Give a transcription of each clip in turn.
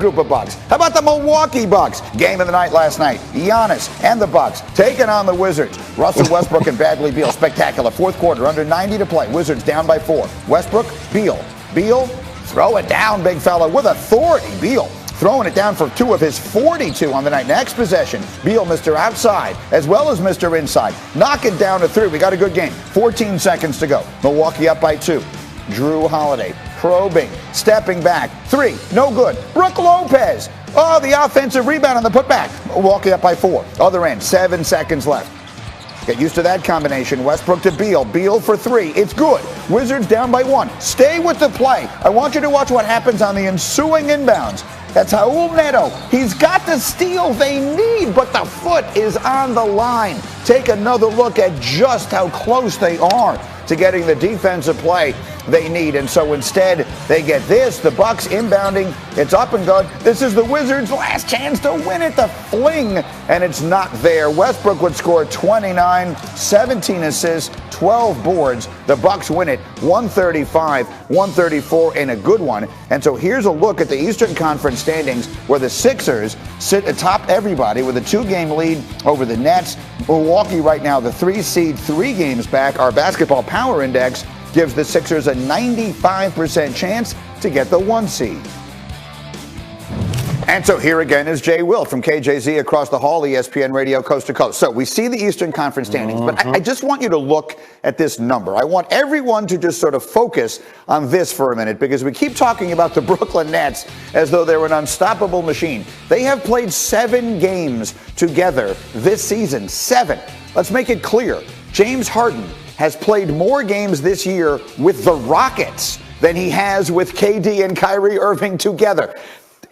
Group of Bucks. How about the Milwaukee Bucks? Game of the night last night. Giannis and the Bucks taking on the Wizards. Russell Westbrook and Bradley Beal. Spectacular. Fourth quarter, under 90 to play. Wizards down by 4. Westbrook, Beal. Beal, throw it down, big fella, with authority. Beal throwing it down for 2 of his 42 on the night. Next possession, Beal, Mr. Outside, as well as Mr. Inside. Knock it down to 3. We got a good game. 14 seconds to go. Milwaukee up by 2. Drew Holiday probing, stepping back. 3, no good. Brook Lopez. Oh, the offensive rebound on the putback. Milwaukee up by 4. Other end, 7 seconds left. Get used to that combination. Westbrook to Beal. Beal for 3. It's good. Wizards down by 1. Stay with the play. I want you to watch what happens on the ensuing inbounds. That's Raul Neto. He's got the steal they need, but the foot is on the line. Take another look at just how close they are to getting the defensive play they need. And so instead, they get this. The Bucks inbounding. It's up and good. This is the Wizards' last chance to win it. The fling, and it's not there. Westbrook would score 29, 17 assists, 12 boards. The Bucks win it 135-134 in a good one. And so here's a look at the Eastern Conference standings, where the Sixers sit atop everybody with a 2-game lead over the Nets. Milwaukee right now, the 3 seed, 3 games back. Our basketball power index gives the Sixers a 95% chance to get the 1 seed. And so here again is Jay Will from KJZ across the hall, ESPN Radio, coast to coast. So we see the Eastern Conference standings, but I just want you to look at this number. I want everyone to just sort of focus on this for a minute, because we keep talking about the Brooklyn Nets as though they're an unstoppable machine. They have played 7 games together this season. 7. Let's make it clear. James Harden has played more games this year with the Rockets than he has with KD and Kyrie Irving together.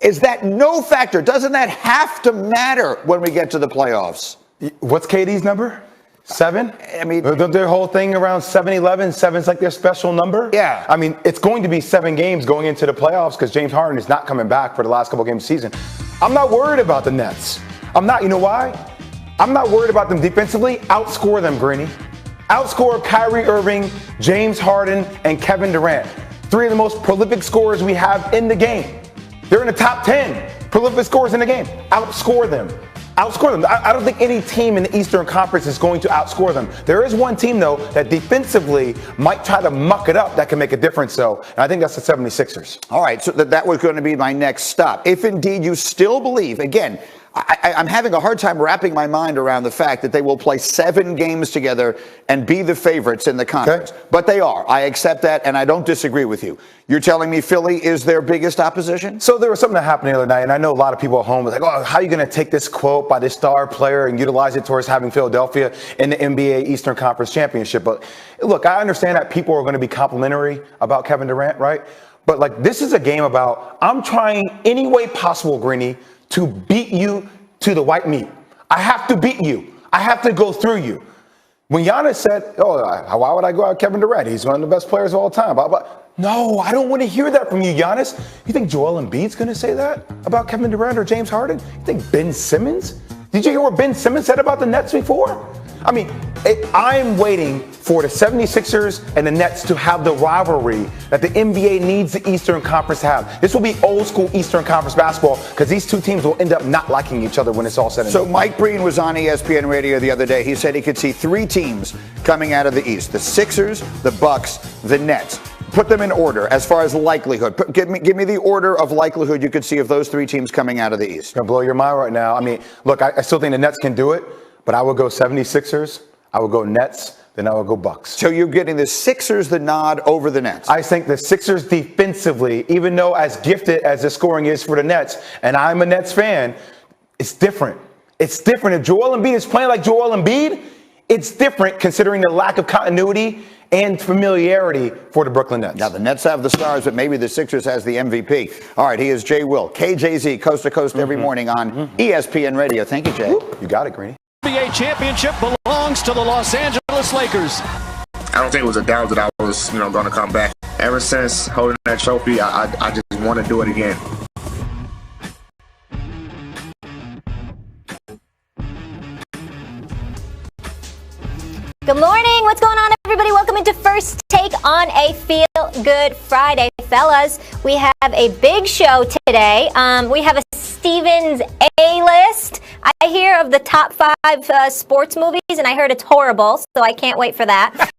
Is that no factor? Doesn't that have to matter when we get to the playoffs? What's KD's number? 7? I mean, their whole thing around 7-11, 7's like their special number? Yeah. I mean, it's going to be 7 games going into the playoffs because James Harden is not coming back for the last couple games of the season. I'm not worried about the Nets. I'm not. You know why? I'm not worried about them defensively. Outscore them, Greeny. Outscore Kyrie Irving, James Harden, and Kevin Durant. 3 of the most prolific scorers we have in the game. They're in the top 10 prolific scorers in the game. Outscore them. Outscore them. I don't think any team in the Eastern Conference is going to outscore them. There is one team, though, that defensively might try to muck it up that can make a difference, though. And I think that's the 76ers. All right, so that was going to be my next stop. If indeed you still believe, again, I'm having a hard time wrapping my mind around the fact that they will play 7 games together and be the favorites in the conference. Okay. But they are. I accept that, and I don't disagree with you. You're telling me Philly is their biggest opposition? So there was something that happened the other night, and I know a lot of people at home was like, oh, how are you going to take this quote by this star player and utilize it towards having Philadelphia in the NBA Eastern Conference Championship? But look, I understand that people are going to be complimentary about Kevin Durant, right? But like, this is a game about, I'm trying any way possible, Greeny, to beat you to the white meat. I have to beat you. I have to go through you. When Giannis said, oh, why would I go out Kevin Durant? He's one of the best players of all time. No, I don't want to hear that from you, Giannis. You think Joel Embiid's going to say that about Kevin Durant or James Harden? You think Ben Simmons? Did you hear what Ben Simmons said about the Nets before? I mean, I'm waiting for the 76ers and the Nets to have the rivalry that the NBA needs the Eastern Conference to have. This will be old school Eastern Conference basketball because these 2 teams will end up not liking each other when it's all said and done. So Mike Breen was on ESPN Radio the other day. He said he could see 3 teams coming out of the East: the Sixers, the Bucks, the Nets. Put them in order as far as likelihood. Give me the order of likelihood you could see of those 3 teams coming out of the East. Gonna blow your mind right now. I mean, look, I still think the Nets can do it, but I would go 76ers, I would go Nets, then I would go Bucks. So you're getting the Sixers the nod over the Nets? I think the Sixers defensively, even though as gifted as the scoring is for the Nets, and I'm a Nets fan, it's different. It's different. If Joel Embiid is playing like Joel Embiid, it's different considering the lack of continuity and familiarity for the Brooklyn Nets. Now, the Nets have the stars, but maybe the Sixers has the MVP. All right, he is Jay Will, KJZ, coast to coast every morning on ESPN Radio. Thank you, Jay. You got it, Greeny. NBA championship belongs to the Los Angeles Lakers. I don't think it was a doubt that I was, going to come back. Ever since holding that trophy, I just want to do it again. Good morning. What's going on, everybody? Welcome into into First Take on a Feel Good Friday. Fellas, we have a big show today. We have a Stevens A-list. I hear of the top 5 sports movies, and I heard it's horrible, so I can't wait for that.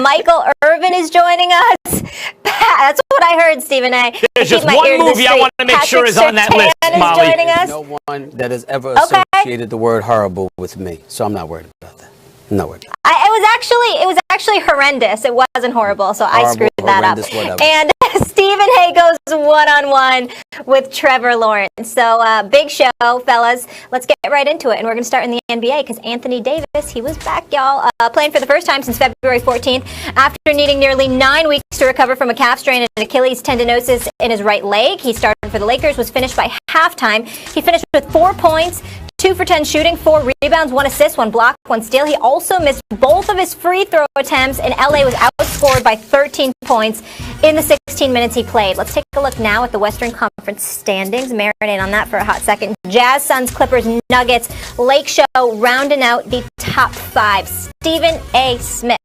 Michael Irvin is joining us. That's what I heard, Stephen A. There's just one movie I want to make sure is on that list, Molly. Joining us. No one that has ever associated the word horrible with me, so I'm not worried about that. No worries. It was actually horrendous. It wasn't horrible, so I screwed that up. Whatever. And Stephen A goes one-on-one with Trevor Lawrence. So big show, fellas. Let's get right into it. And we're going to start in the NBA because Anthony Davis, he was back, y'all, playing for the first time since February 14th after needing nearly 9 weeks to recover from a calf strain and Achilles tendinosis in his right leg. He started for the Lakers, was finished by halftime. He finished with 4 points, 2 for 10 shooting, 4 rebounds, 1 assist, 1 block, 1 steal. He also missed both of his free throw attempts, and LA was outscored by 13 points in the 16 minutes he played. Let's take a look now at the Western Conference standings. Marinate on that for a hot second. Jazz, Suns, Clippers, Nuggets, Lake Show rounding out the top 5. Stephen A. Smith,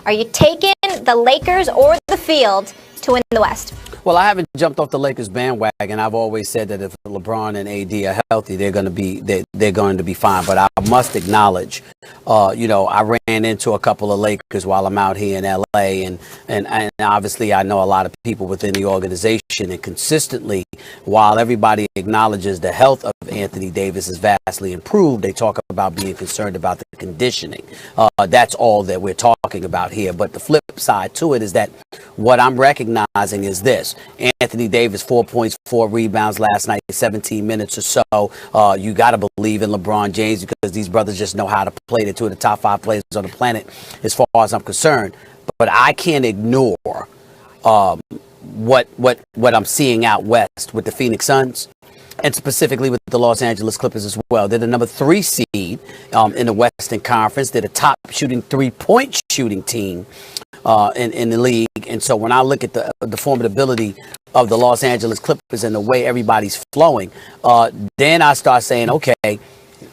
are you taking the Lakers or the field to win the West? Well, I haven't jumped off the Lakers bandwagon. I've always said that if LeBron and AD are healthy, they're going to be fine. But I must acknowledge, I ran into a couple of Lakers while I'm out here in LA, and obviously I know a lot of people within the organization, and consistently, while everybody acknowledges the health of Anthony Davis is vastly improved, they talk about being concerned about the conditioning. That's all that we're talking about here. But the flip side to it is that what I'm recognizing is this. Anthony Davis, 4 points, 4 rebounds last night, 17 minutes or so. You got to believe in LeBron James because these brothers just know how to play. They're 2 of the top 5 players on the planet as far as I'm concerned. But I can't ignore what I'm seeing out west with the Phoenix Suns and specifically with the Los Angeles Clippers as well. They're the number 3 seed in the Western Conference. They're the top shooting 3-point shooting team in the league. And so when I look at the formidability of the Los Angeles Clippers and the way everybody's flowing, then I start saying, okay,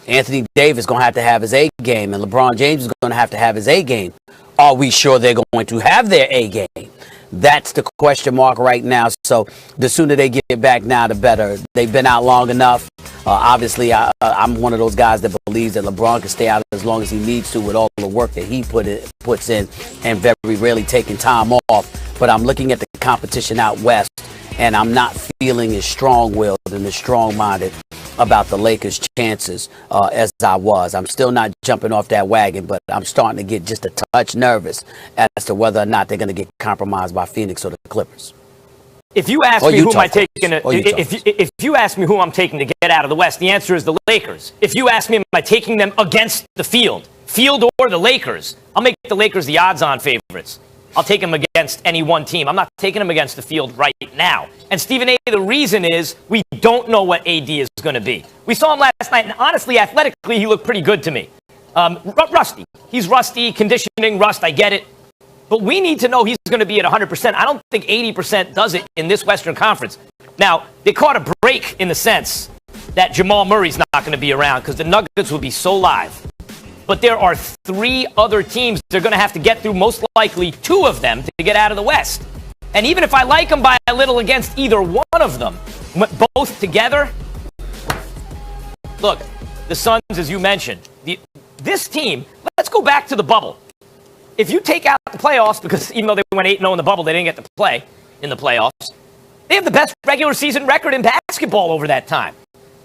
Anthony Davis is going to have his A game and LeBron James is going to have his A game. Are we sure they're going to have their A game? That's the question mark right now. So the sooner they get back now, the better. They've been out long enough. Obviously, I'm one of those guys that believes that LeBron can stay out as long as he needs to with all the work that he puts in and very rarely taking time off. But I'm looking at the competition out west, and I'm not feeling as strong-willed and as strong-minded about the Lakers' chances as I was. I'm still not jumping off that wagon, but I'm starting to get just a touch nervous as to whether or not they're going to get compromised by Phoenix or the Clippers. If you ask me who if you ask me who I'm taking to get out of the West, the answer is the Lakers. If you ask me, am I taking them against the field or the Lakers, I'll make the Lakers the odds-on favorites. I'll take them against any one team. I'm not taking them against the field right now. And Stephen A., the reason is we don't know what AD is going to be. We saw him last night, and honestly, athletically, he looked pretty good to me. Rusty. He's rusty, conditioning, rust, I get it. But we need to know he's going to be at 100%. I don't think 80% does it in this Western Conference. Now, they caught a break in the sense that Jamal Murray's not going to be around because the Nuggets will be so live. But there are 3 other teams they're going to have to get through, most likely 2 of them, to get out of the West. And even if I like them by a little against either one of them, both together, look, the Suns, as you mentioned, this team, let's go back to the bubble. If you take out the playoffs, because even though they went 8-0 in the bubble, they didn't get to play in the playoffs, they have the best regular season record in basketball over that time.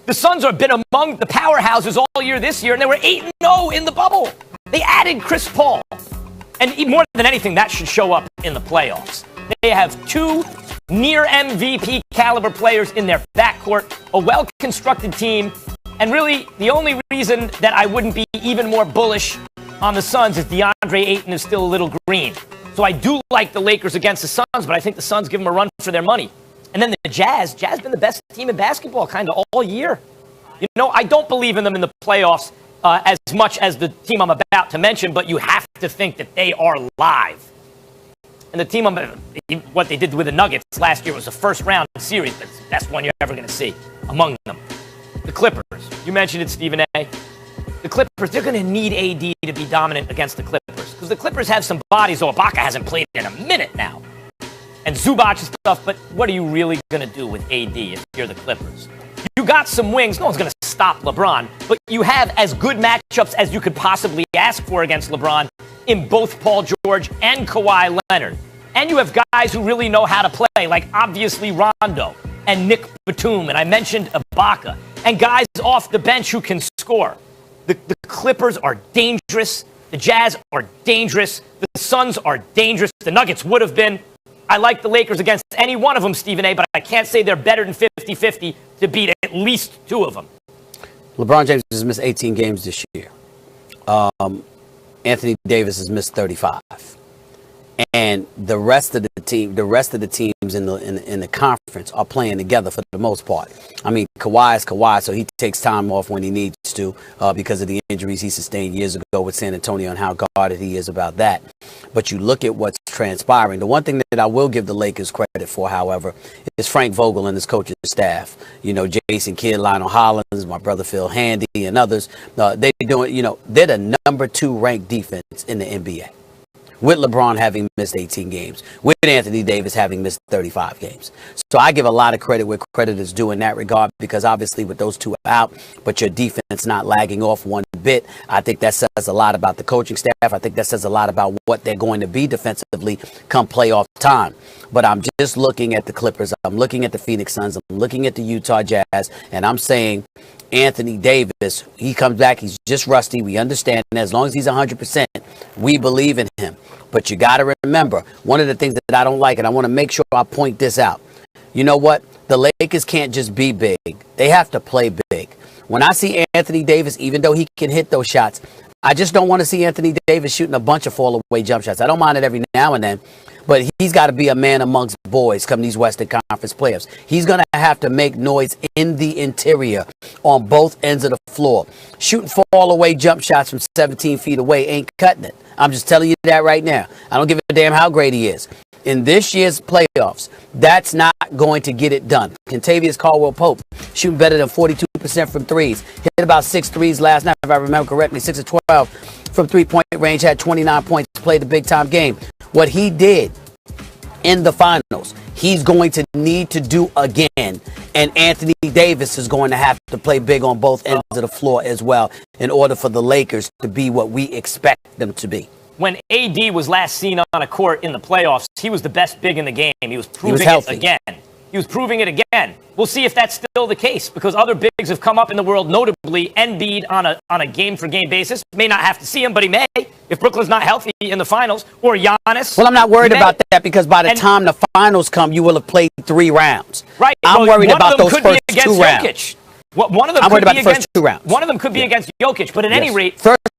The Suns have been among the powerhouses all year this year, and they were 8-0 in the bubble. They added Chris Paul. And more than anything, that should show up in the playoffs. They have 2 near MVP caliber players in their backcourt, a well-constructed team, and really the only reason that I wouldn't be even more bullish on the Suns is DeAndre Ayton is still a little green. So I do like the Lakers against the Suns, but I think the Suns give them a run for their money. And then the Jazz been the best team in basketball kind of all year. You know, I don't believe in them in the playoffs as much as the team I'm about to mention, but you have to think that they are live. And the team, what they did with the Nuggets last year was a first-round series. That's the best one you're ever going to see among them. The Clippers, you mentioned it, Stephen A. The Clippers, they're going to need AD to be dominant against the Clippers. Because because the Clippers have some bodies. Though Ibaka hasn't played in a minute now. And Zubac and stuff, but what are you really going to do with AD if you're the Clippers? You got some wings. No one's going to stop LeBron, but you have as good matchups as you could possibly ask for against LeBron in both Paul George and Kawhi Leonard. And you have guys who really know how to play, like obviously Rondo and Nick Batum, and I mentioned Ibaka, and guys off the bench who can score. The Clippers are dangerous. The Jazz are dangerous. The Suns are dangerous. The Nuggets would have been. I like the Lakers against any one of them, Stephen A., but I can't say they're better than 50-50 to beat at least two of them. LeBron James has missed 18 games this year. Anthony Davis has missed 35. And the rest of the teams in the conference are playing together for the most part. I mean, Kawhi is Kawhi, so he takes time off when he needs to because of the injuries he sustained years ago with San Antonio and how guarded he is about that. But you look at what's transpiring. The one thing that I will give the Lakers credit for, however, is Frank Vogel and his coaching staff. You know, Jason Kidd, Lionel Hollins, my brother Phil Handy, and others. They're the number 2 ranked defense in the NBA. With LeBron having missed 18 games, with Anthony Davis having missed 35 games. So I give a lot of credit where credit is due in that regard, because obviously with those two out, but your defense not lagging off one bit, I think that says a lot about the coaching staff. I think that says a lot about what they're going to be defensively come playoff time. But I'm just looking at the Clippers. I'm looking at the Phoenix Suns. I'm looking at the Utah Jazz, and I'm saying Anthony Davis, he comes back, he's just rusty. We understand, and as long as he's 100%, we believe in him. But you got to remember, one of the things that I don't like, and I want to make sure I point this out. You know what? The Lakers can't just be big. They have to play big. When I see Anthony Davis, even though he can hit those shots, I just don't want to see Anthony Davis shooting a bunch of fall-away jump shots. I don't mind it every now and then, but he's got to be a man amongst boys come these Western Conference playoffs. He's going to have to make noise in the interior on both ends of the floor. Shooting fall-away jump shots from 17 feet away ain't cutting it. I'm just telling you that right now. I don't give a damn how great he is. In this year's playoffs, that's not going to get it done. Kentavious Caldwell-Pope shooting better than 42% from threes. Hit about 6 threes last night, if I remember correctly, 6 of 12 from three-point range, had 29 points, played a big-time game. What he did in the finals, he's going to need to do again. And Anthony Davis is going to have to play big on both ends of the floor as well in order for the Lakers to be what we expect them to be. When AD was last seen on a court in the playoffs, he was the best big in the game. He was proving it again. He was proving it again. We'll see if that's still the case, because other bigs have come up in the world, notably Embiid on a game-for-game basis. May not have to see him, but he may, if Brooklyn's not healthy in the finals, or Giannis. Well, I'm not worried about that, because by the time the finals come, you will have played 3 rounds. Right. I'm worried about those first 2 rounds. One of them I'm could worried about be the first 2 rounds. One of them could be against Jokic, but at any rate, first